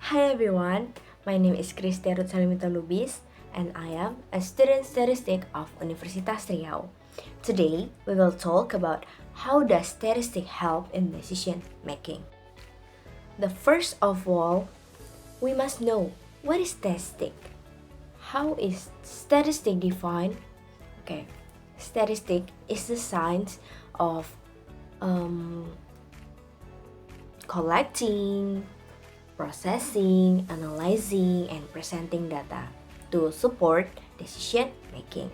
Hi everyone, my name is Christia Rutsalimita Lubis and I am a student statistic of Universitas Riau. Today, we will talk about how does statistic help in decision making. The first of all, we must know what is statistic. How is statistic defined? Okay, statistic is the science of collecting, processing, analyzing, and presenting data to support decision making.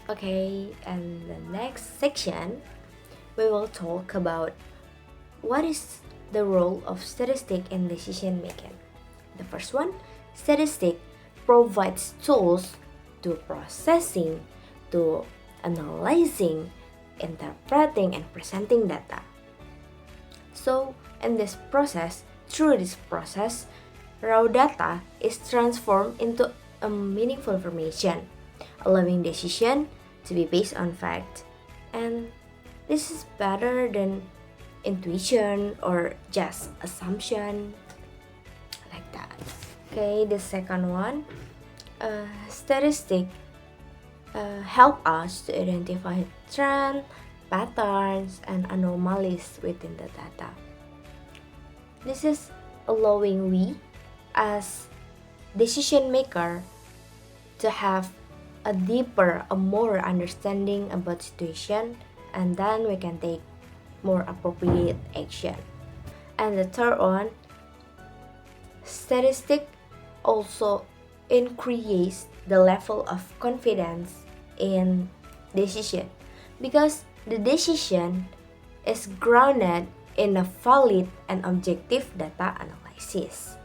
Okay, and the next section, we will talk about what is the role of statistic in decision making. The first one, statistic provides tools to processing, to analyzing, interpreting, and presenting data. So, in this process, through this process, raw data is transformed into a meaningful information, allowing decision to be based on fact. And this is better than intuition or just assumption, like that. Okay, the second one, statistic help us to identify trend, patterns, and anomalies within the data. This is allowing we as decision maker to have a deeper, a more understanding about situation, and then we can take more appropriate action. And the third one, statistic also increase the level of confidence in decision because the decision is grounded in a valid and objective data analysis.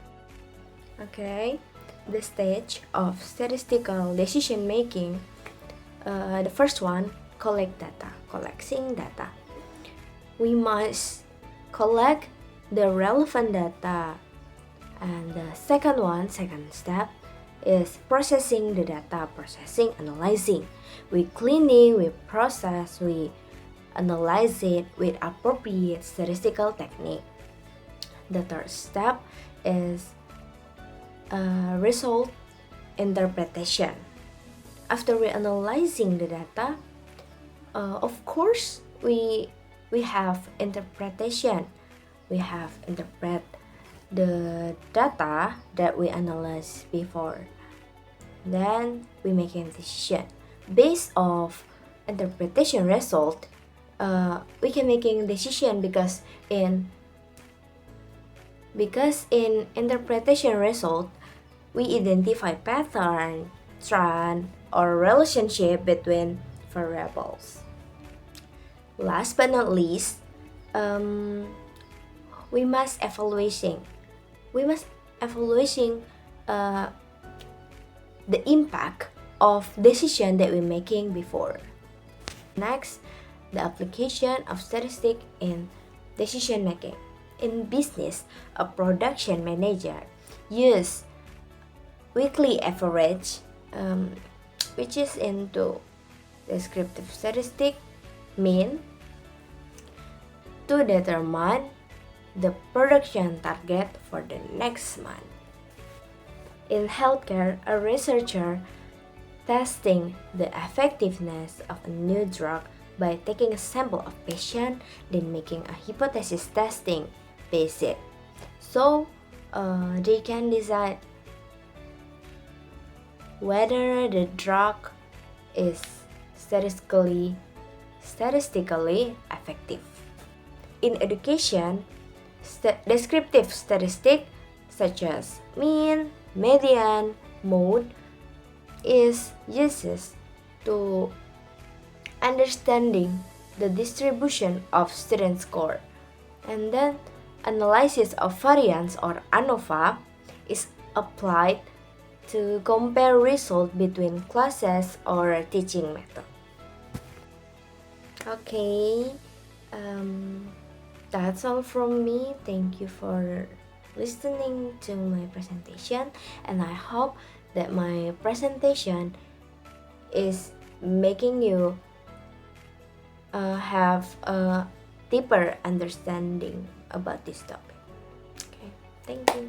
Okay, the stage of statistical decision making. The first one, collecting data. We must collect the relevant data. And the second step is processing the data, analyzing. We cleaning, we process, we analyze it with appropriate statistical technique. The third step is result interpretation. After we analyzing the data, of course we have interpretation. We have interpret the data that we analyzed before. Then we make a decision based of interpretation result. We can making a decision because in interpretation result we identify pattern, trend, or relationship between variables. Last but not least, we must evaluating the impact of decision that we're making before. Next, the application of statistic in decision making. In business, a production manager use weekly average, which is into descriptive statistic mean, to determine the production target for the next month. In healthcare, a researcher testing the effectiveness of a new drug by taking a sample of patient, then making a hypothesis testing based it. So they can decide whether the drug is statistically effective. In education, descriptive statistic such as mean, median, mode is uses to understanding the distribution of student score, and then analysis of variance or ANOVA is applied to compare results between classes or teaching method. Okay, that's all from me. Thank you for listening to my presentation, and I hope that my presentation is making you have a deeper understanding about this topic. Okay, thank you.